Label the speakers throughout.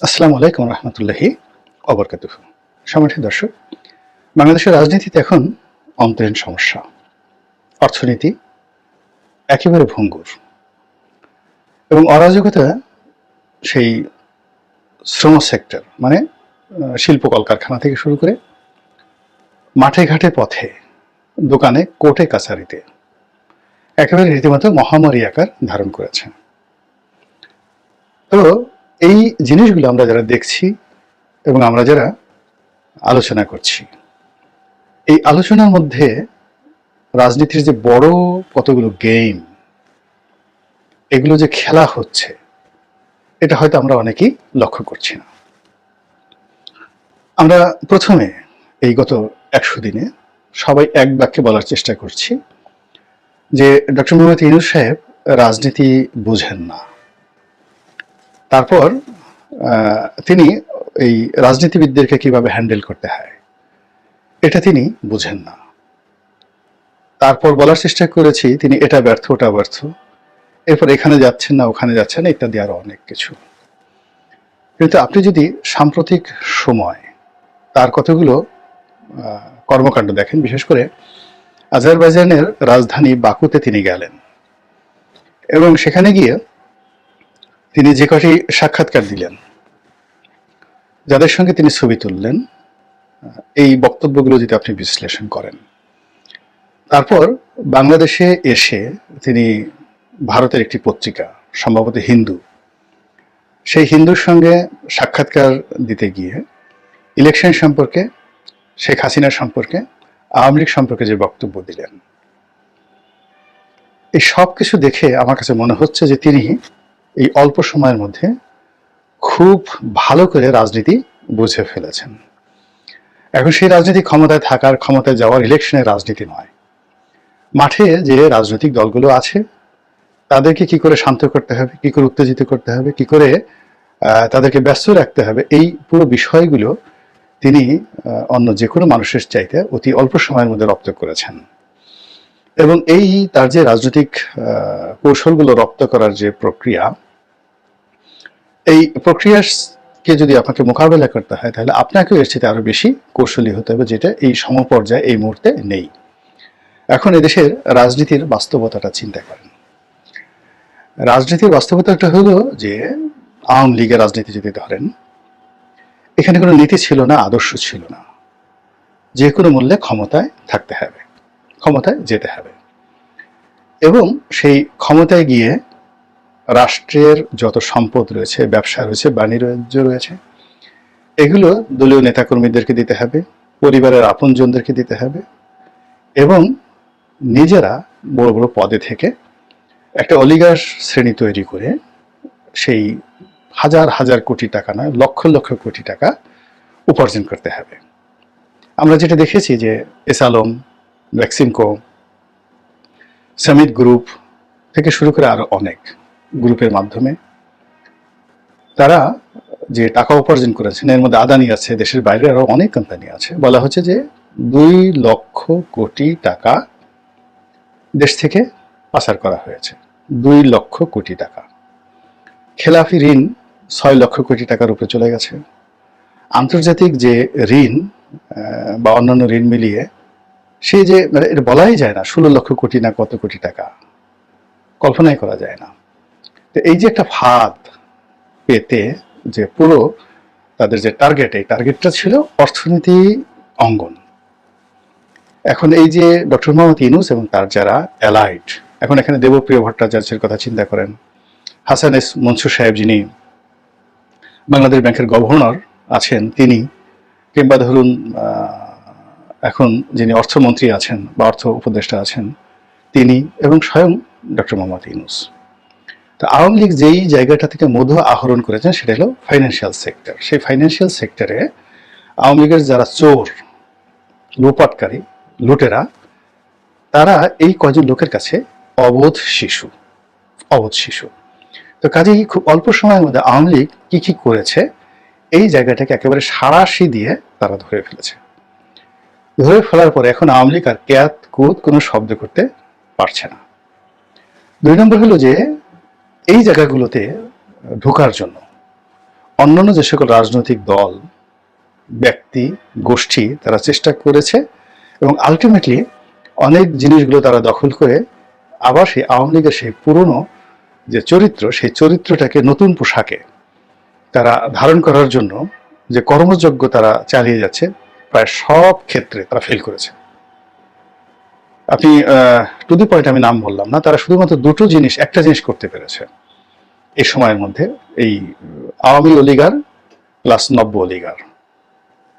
Speaker 1: আসসালামু আলাইকুম রহমতুল্লাহি অবরকাতুহু। সম্মানিত দর্শক, বাংলাদেশের রাজনীতিতে এখন অন্তরীণ সমস্যা। অর্থনীতি একেবারে ভঙ্গুর এবং অরাজকতা সেই শ্রম সেক্টর মানে শিল্প কলকারখানা থেকে শুরু করে মাঠে ঘাটে পথে দোকানে কোর্টে কাছারিতে একেবারে রীতিমতো মহামারী আকার ধারণ করেছে। তো এই জিনিসগুলো আমরা যারা দেখছি এবং আমরা যারা আলোচনা করছি, এই আলোচনার মধ্যে রাজনীতির যে বড় কতগুলো গেম এগুলো যে খেলা হচ্ছে, এটা হয়তো আমরা অনেকেই লক্ষ্য করছি না। আমরা প্রথমে এই গত 100 দিনে সবাই এক বাক্যে বলার চেষ্টা করছি যে ডক্টর মোহাম্মদ ইউনূস সাহেব রাজনীতি বুঝেন না। তারপর তিনি এই রাজনীতিবিদদেরকে কিভাবে হ্যান্ডেল করতে হয় এটা তিনি বুঝেন না। তারপর বলার চেষ্টা করেছি তিনি এটা ব্যর্থ ওটা ব্যর্থ, এরপর এখানে যাচ্ছেন না ওখানে যাচ্ছেন না ইত্যাদি আরো অনেক কিছু। কিন্তু আপনি যদি সাম্প্রতিক সময় তার কতগুলো কর্মকাণ্ড দেখেন, বিশেষ করে আজারবাইজানের রাজধানী বাকুতে তিনি গেলেন এবং সেখানে গিয়ে তিনি যে কটি সাক্ষাৎকার দিলেন, যাদের সঙ্গে তিনি ছবি তুললেন, এই বক্তব্যগুলো যদি আপনি বিশ্লেষণ করেন, তারপর বাংলাদেশে এসে তিনি ভারতের একটি পত্রিকা সম্ভবত হিন্দু, সেই হিন্দুর সঙ্গে সাক্ষাৎকার দিতে গিয়ে ইলেকশন সম্পর্কে, শেখ হাসিনা সম্পর্কে, আওয়ামী লীগ সম্পর্কে যে বক্তব্য দিলেন, এই সব কিছু দেখে আমার কাছে মনে হচ্ছে যে তিনি এই অল্প সময়ের মধ্যে খুব ভালো করে রাজনীতি বুঝে ফেলেছেন। এখন সেই রাজনীতি ক্ষমতায় থাকার, ক্ষমতায় যাওয়ার, ইলেকশনের রাজনীতি নয়। মাঠে যে রাজনৈতিক দলগুলো আছে তাদেরকে কি করে শান্ত করতে হবে, কি করে উত্তেজিত করতে হবে, কি করে তাদেরকে ব্যস্ত রাখতে হবে, এই পুরো বিষয়গুলো তিনি অন্য যে কোনো মানুষের চাইতে অতি অল্প সময়ের মধ্যে রপ্ত করেছেন। এবং এই তার যে রাজনৈতিক কৌশলগুলো রপ্ত করার যে প্রক্রিয়া, এই প্রক্রিয়াকে যদি আপনাকে মোকাবেলা করতে হয় তাহলে আপনাকেও এর চেয়ে আরো বেশি কৌশলী হতে হবে, যেটা এই সমপর্যায়ে এই মুহূর্তে নেই। এখন এদেশের রাজনীতির বাস্তবতাটা চিন্তা করেন। রাজনীতির বাস্তবতাটা হলো যে আওয়ামী লীগের রাজনীতি যদি ধরেন, এখানে কোনো নীতি ছিল না, আদর্শ ছিল না। যে কোনো মূল্যে ক্ষমতায় থাকতে হবে, ক্ষমতায় যেতে হবে এবং সেই ক্ষমতায় গিয়ে রাষ্ট্রের যত সম্পদ রয়েছে, ব্যবসা রয়েছে, বাণিজ্য রয়েছে, এগুলো দলীয় নেতাকর্মীদেরকে দিতে হবে, পরিবারের আপনজনদেরকে দিতে হবে এবং নিজেরা বড় বড় পদে থেকে একটা অলিগার শ্রেণী তৈরি করে সেই হাজার হাজার কোটি টাকা নয়, লক্ষ লক্ষ কোটি টাকা উপার্জন করতে হবে। আমরা যেটা দেখেছি যে এস আলম, ভ্যাকসিনকো, সামিট গ্রুপ থেকে শুরু করে আরো অনেক গ্রুপের মাধ্যমে তারা যে টাকা উপার্জন করেছেন, এর মধ্যে আদানি আছে, দেশের বাইরে আরো অনেক কোম্পানি আছে। বলা হচ্ছে যে 2 লক্ষ কোটি টাকা দেশ থেকে পাচার করা হয়েছে। 2 লক্ষ কোটি টাকা। খেলাফি ঋণ 6 লক্ষ কোটি টাকার উপরে চলে গেছে। আন্তর্জাতিক যে ঋণ বা অন্যান্য ঋণ মিলিয়ে সেই যে মানে এটা বলাই যায় না 16 লক্ষ কোটি না কত কোটি টাকা, কল্পনাই করা যায় না। তো এই যে একটা ফাঁদ পেতে যে পুরো তাদের যে টার্গেট, এই টার্গেটটা ছিল অর্থনীতি অঙ্গন। এখন এই যে ডক্টর মোহাম্মদ ইউনূস এবং তার যারা অ্যালাইড, এখন এখানে দেবপ্রিয় ভট্টাচার্যের কথা চিন্তা করেন, হাসান এস মনসুর সাহেব যিনি বাংলাদেশ ব্যাংকের গভর্নর আছেন তিনি, কিংবা ধরুন এখন যিনি অর্থমন্ত্রী আছেন বা অর্থ উপদেষ্টা আছেন তিনি, এবং স্বয়ং ডক্টর মোহাম্মদ ইউনূস। তো আওয়ামী লীগ যেই জায়গাটা থেকে মধু আহরণ করেছেন সেটা হলো ফাইন্যান্সিয়াল সেক্টর। সেই ফাইন্যান্সিয়াল সেক্টরে আওয়ামী লীগের যারা চোর, লোপাটকারী, লুটেরা, তারা এই কয়জন লোকের কাছে অবোধ শিশু। তো কাজেই খুব অল্প সময়ের মধ্যে আওয়ামী লীগ কি কি করেছে এই জায়গাটাকে একেবারে সাঁড়াশি দিয়ে তারা ধরে ফেলেছে। ধরে ফেলার পরে এখন আওয়ামী লীগ আর ক্যাত কুত কোনো শব্দ করতে পারছে না। 2 নম্বর হলো যে এই জায়গাগুলোতে ঢোকার জন্য অন্যান্য যে সকল রাজনৈতিক দল, ব্যক্তি, গোষ্ঠী তারা চেষ্টা করেছে এবং আলটিমেটলি অনেক জিনিসগুলো তারা দখল করে আবার সেই আওয়ামী লীগের সেই পুরনো যে চরিত্র, সেই চরিত্রটাকে নতুন পোশাকে তারা ধারণ করার জন্য যে কর্মযজ্ঞ তারা চালিয়ে যাচ্ছে, প্রায় সব ক্ষেত্রে তারা ফেল করেছে। আপনি টু দি পয়েন্ট আমি নাম বললাম না, তারা শুধুমাত্র একটা জিনিস করতে পেরেছে এই সময়ের মধ্যে, এই আওয়ামী অলিগার প্লাস নব্য অলিগার।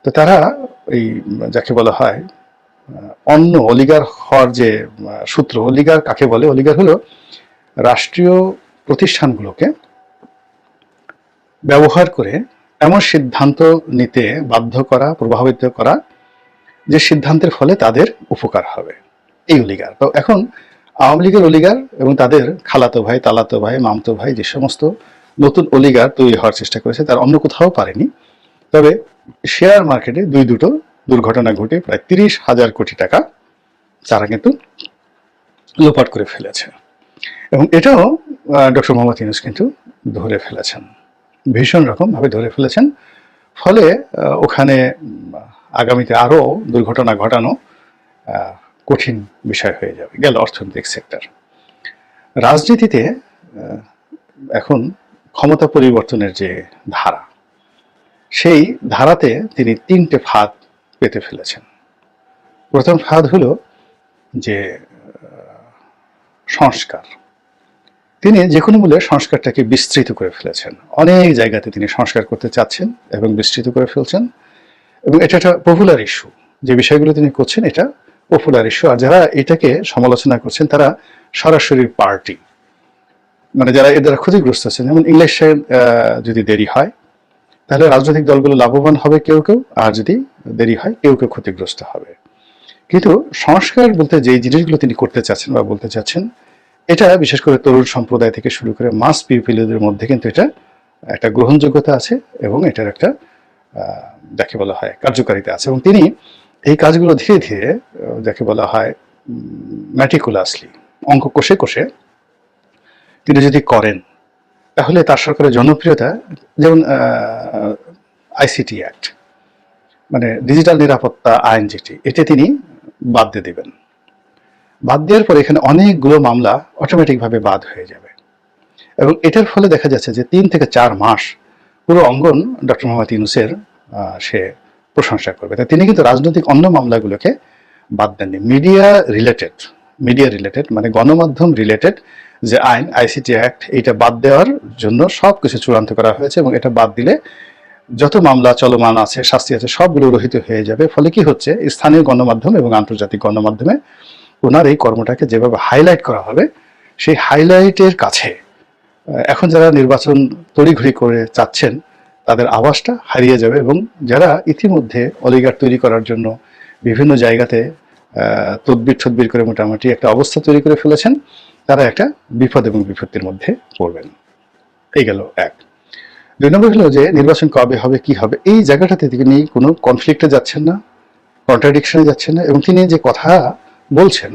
Speaker 1: তো তারা এই যাকে বলা হয় অন্য অলিগার হওয়ার যে সূত্র, অলিগার কাকে বলে? অলিগার হলো রাষ্ট্রীয় প্রতিষ্ঠানগুলোকে ব্যবহার করে এমন সিদ্ধান্ত নিতে বাধ্য করা, প্রভাবিত করা যে সিদ্ধান্তের ফলে তাদের উপকার হবে, এই অলিগার। তো এখন আওয়ামী লীগের অলিগার এবং তাদের খালাতো ভাই, তালাতো ভাই, মামতো ভাই যে সমস্ত নতুন অলিগার তৈরি হওয়ার চেষ্টা করেছে, তার অন্য কোথাও পারেনি। তবে শেয়ার মার্কেটে দুটো দুর্ঘটনা ঘটে প্রায় 30,000 কোটি টাকা তারা কিন্তু লোপাট করে ফেলেছে। এবং এটাও ডক্টর মোহাম্মদ ইউনূস কিন্তু ধরে ফেলেছেন, ভীষণ রকমভাবে ধরে ফেলেছেন। ফলে ওখানে আগামীতে আরও দুর্ঘটনা ঘটানো কঠিন বিষয় হয়ে যাবে। গেল অর্থনৈতিক সেক্টর। রাজনীতিতে এখন ক্ষমতা পরিবর্তনের যে ধারা, সেই ধারাতে তিনি 3টে ফাঁদ পেতে ফেলেছেন। প্রথম ফাঁদ হলো যে সংস্কার। তিনি যে কোনো মূল্যে সংস্কারটাকে বিস্তৃত করে ফেলেছেন, অনেক জায়গাতে তিনি সংস্কার করতে চাচ্ছেন এবং বিস্তৃত করে ফেলছেন। এবং এটা একটা পপুলার ইস্যু, যে বিষয়গুলো তিনি করছেন এটা পপুলার ইস্যু। আর যারা এটাকে সমালোচনা করছেন তারা সরাসরি পার্টি, মানে যারা এর দ্বারা ক্ষতিগ্রস্ত আছেন। যেমন ইলেকশন যদি দেরি হয় তাহলে রাজনৈতিক দলগুলো লাভবান হবে কেউ কেউ, আর যদি দেরি হয় কেউ কেউ ক্ষতিগ্রস্ত হবে। কিন্তু সংস্কার বলতে যে জিনিসগুলো তিনি করতে চাচ্ছেন বা বলতে চাচ্ছেন, এটা বিশেষ করে তরুণ সম্প্রদায় থেকে শুরু করে মাস পিপলদের মধ্যে কিন্তু এটা একটা গ্রহণযোগ্যতা আছে এবং এটার একটা যাকে বলা হয় কার্যকারিতা আছে। এবং তিনি এই কাজগুলো ধীরে ধীরে যাকে বলা হয় ম্যাটিকুলাসলি অঙ্ক কষে কষে তিনি যদি করেন, তাহলে তার সরকারের জনপ্রিয়তা, যেমন আইসিটি অ্যাক্ট মানে ডিজিটাল নিরাপত্তা আইন যেটি, এটা তিনি বাদ দিয়ে দেবেন। বাদ দেওয়ার পরে এখানে অনেকগুলো মামলা অটোমেটিকভাবে বাদ হয়ে যাবে এবং এটার ফলে দেখা যাচ্ছে যে 3 থেকে 4 মাস পুরো অঙ্গন ডক্টর মোহাম্মদ ইউনূসের সে প্রশংসা করবে। তাই তিনি কিন্তু রাজনৈতিক অন্য মামলাগুলোকে বাদ দেননি। মিডিয়া রিলেটেড মানে গণমাধ্যম রিলেটেড যে আইন আইসিটি অ্যাক্ট, এটা বাদ দেওয়ার জন্য সব কিছু চূড়ান্ত করা হয়েছে এবং এটা বাদ দিলে যত মামলা চলমান আছে, শাস্তি আছে, সবগুলো রহিত হয়ে যাবে। ফলে কি হচ্ছে, স্থানীয় গণমাধ্যম এবং আন্তর্জাতিক গণমাধ্যমে ওনার এই কর্মটাকে যেভাবে হাইলাইট করা হবে, সেই হাইলাইটের কাছে এখন যারা নির্বাচন তড়িঘড়ি করে চাচ্ছেন তাদের আওয়াজটা হারিয়ে যাবে। এবং যারা ইতিমধ্যে অলিগার তৈরি করার জন্য বিভিন্ন জায়গাতে তদবির করে মোটামুটি একটা অবস্থা তৈরি করে ফেলেছেন, তারা একটা বিপদ এবং বিপত্তির মধ্যে পড়বেন। এই গেল এক। 2 নম্বর হলো যে নির্বাচন কবে হবে, কি হবে, এই জায়গাটাতে তিনি কোনো কনফ্লিক্টে যাচ্ছেন না, কন্ট্রাডিকশনে যাচ্ছেন না। এবং তিনি যে কথা বলছেন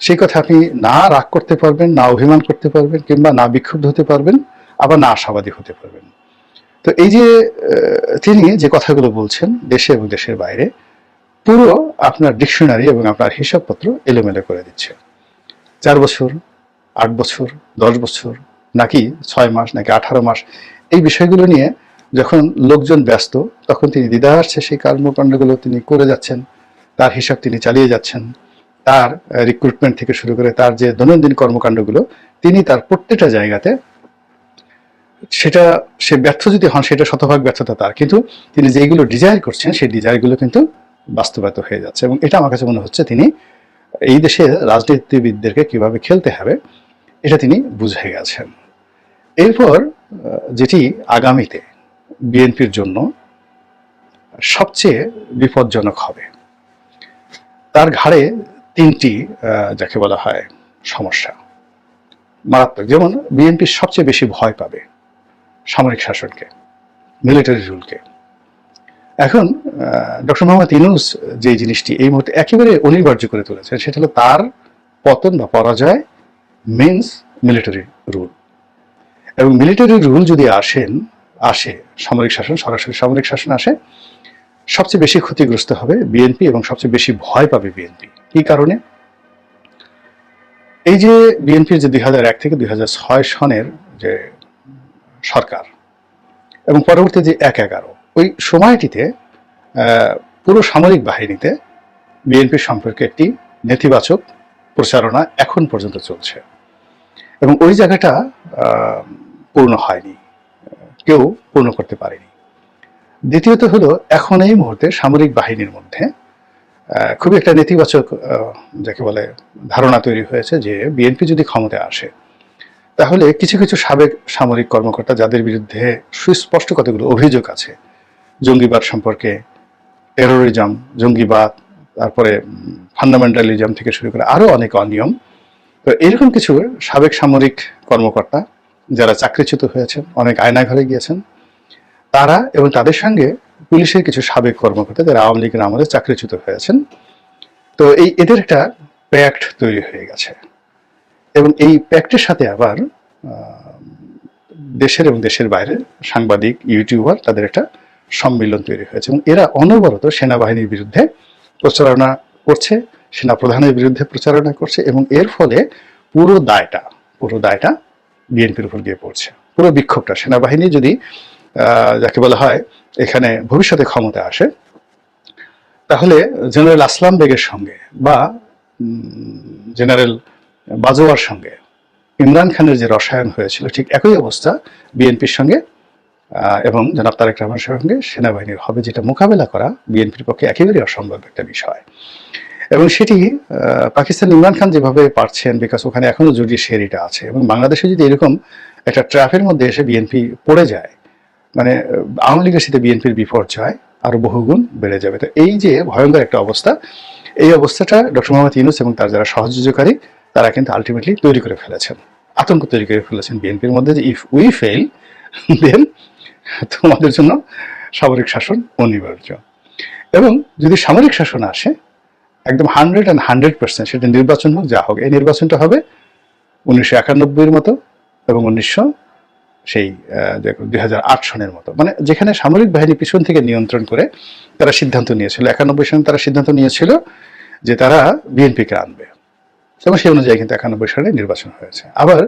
Speaker 1: সেই কথা আপনি না রাগ করতে পারবেন, না অভিমান করতে পারবেন, কিংবা না বিক্ষুব্ধ হতে পারবেন, আবার না আশাবাদী হতে পারবেন। তো এই যে তিনি যে কথাগুলো বলছেন দেশে এবং দেশের বাইরে, পুরো আপনার ডিকশনারি এবং আপনার হিসাবপত্র এলোমেলো করে দিচ্ছে। 4 বছর, 8 বছর, 10 বছর, নাকি 6 মাস, নাকি 18 মাস, এই বিষয়গুলো নিয়ে যখন লোকজন ব্যস্ত, তখন তিনি দ্বিধার্থে সেই কর্মকাণ্ডগুলো তিনি করে যাচ্ছেন, তার হিসাব তিনি চালিয়ে যাচ্ছেন। তার রিক্রুটমেন্ট থেকে শুরু করে তার যে দৈনন্দিন কর্মকাণ্ডগুলো, তিনি তার প্রত্যেকটা জায়গাতে সেটা সে ব্যর্থ যদি হন, সেটা শতভাগ ব্যর্থতা তার, কিন্তু তিনি যেগুলো ডিজায়ার করছেন সেই ডিজায়ারগুলো কিন্তু বাস্তবায়িত হয়ে যাচ্ছে। এবং এটা আমার কাছে মনে হচ্ছে তিনি এই দেশের রাজনীতিবিদদেরকে কিভাবে খেলতে হবে এটা তিনি বুঝে গেছেন। এরপর যেটি আগামীতে বিএনপির জন্য সবচেয়ে বিপজ্জনক হবে, তার ঘাড়ে 3টি যাকে বলা হয় সমস্যা মারাত্মক। যেমন বিএনপি সবচেয়ে বেশি ভয় পাবে সামরিক শাসনকে, মিলিটারি রুলকে। এখন ডক্টর মোহাম্মদ ইউনূস যে জিনিসটি এই মুহূর্তে একেবারে অনিবার্য করে তুলেছেন, সেটা হলো তার পতন বা পরাজয় মিনস মিলিটারি রুল। এবং মিলিটারি রুল যদি আসেন, আসে সামরিক শাসন, সরাসরি সামরিক শাসন আসে, সবচেয়ে বেশি ক্ষতিগ্রস্ত হবে বিএনপি এবং সবচেয়ে বেশি ভয় পাবে বিএনপি। কি কারণে? এই যে বিএনপির যে 2001 থেকে 2006 সনের যে সরকার এবং পরবর্তী যে 1/11 ওই সময়টিতে পুরো সামরিক বাহিনীতে বিএনপির সম্পর্কে একটি নেতিবাচক প্রচারণা এখন পর্যন্ত চলছে এবং ওই জায়গাটা পূর্ণ হয়নি, কেউ পূর্ণ করতে পারেনি। দ্বিতীয়ত হলো, এখন এই মুহূর্তে সামরিক বাহিনীর মধ্যে খুবই একটা নেতিবাচক যাকে বলে ধারণা তৈরি হয়েছে যে বিএনপি যদি ক্ষমতায় আসে তাহলে কিছু কিছু সাবেক সামরিক কর্মকর্তা যাদের বিরুদ্ধে সুস্পষ্ট কতগুলো অভিযোগ আছে, জঙ্গিবাদ সম্পর্কে, টেরোরিজম, জঙ্গিবাদ, তারপরে ফান্ডামেন্টালিজম থেকে শুরু করে আরো অনেক অনিয়ম, তো এরকম কিছু সাবেক সামরিক কর্মকর্তা যারা চাকরিচ্যুত হয়েছেন, অনেক আয়নাঘরে গিয়েছেন, তারা এবং তাদের সঙ্গে পুলিশের কিছু সাবেক কর্মকর্তা যারা আওয়ামী লীগের আমলে চাকরিচ্যুত হয়েছেন, তো এদের একটা প্যাক্ট তৈরি হয়ে গেছে এবং এই প্যাক্টের সাথে আবার দেশের এবং দেশের বাইরের সাংবাদিক, ইউটিউবার, তাদের একটা সম্মিলন তৈরি হয়েছে এবং এরা অনবরত সেনাবাহিনীর বিরুদ্ধে প্রচারণা করছে, সেনা প্রধানের বিরুদ্ধে প্রচারণা করছে এবং এর ফলে পুরো দায়টা বিএনপির উপর গিয়ে পড়ছে। পুরো বিক্ষোভটা সেনাবাহিনী যদি যাকে বলা হয় এখানে ভবিষ্যতে ক্ষমতা আসে, তাহলে জেনারেল আসলাম বেগের সঙ্গে বা জেনারেল বাজওয়ার সঙ্গে ইমরান খানের যে রসায়ন হয়েছিল, ঠিক একই অবস্থা বিএনপির সঙ্গে এবং জনাব তারেক রহমানের সঙ্গে সেনাবাহিনীর হবে, যেটা মোকাবেলা করা বিএনপির পক্ষে একেবারেই অসম্ভব একটা বিষয়। এবং সেটি পাকিস্তান ইমরান খান যেভাবে পারছেন, বিকজ ওখানে এখনো জুডিশিয়ারিটা আছে এবং বাংলাদেশে যদি এরকম একটা ট্র্যাপের মধ্যে এসে বিএনপি পড়ে যায়, মানে আওয়ামী লীগের সাথে বিএনপির বিপর্যয় আরো বহুগুণ বেড়ে যাবে। তো এই যে ভয়ঙ্কর একটা অবস্থা, এই অবস্থাটা ডক্টর মোহাম্মদ ইউনূস এবং তার যারা সহযোগীকারী তারা কিন্তু আলটিমেটলি তৈরি করে ফেলেছেন, আতঙ্ক তৈরি করে ফেলেছেন বিএনপির মধ্যে যে ইফ উই ফেল দেন তোমাদের জন্য সামরিক শাসন অনিবার্য। এবং যদি সামরিক শাসন আসে একদম 100% সেটা নির্বাচন হোক, যা হোক, এই নির্বাচনটা হবে 1991-এর মতো এবং 2008 সনের মতো, মানে যেখানে সামরিক বাহিনী পিছন থেকে নিয়ন্ত্রণ করে তারা সিদ্ধান্ত নিয়েছিল। 91 সনে তারা সিদ্ধান্ত নিয়েছিল যে তারা বিএনপিকে আনবে এবং সেই অনুযায়ী কিন্তু 91 সালে নির্বাচন হয়েছে। আবার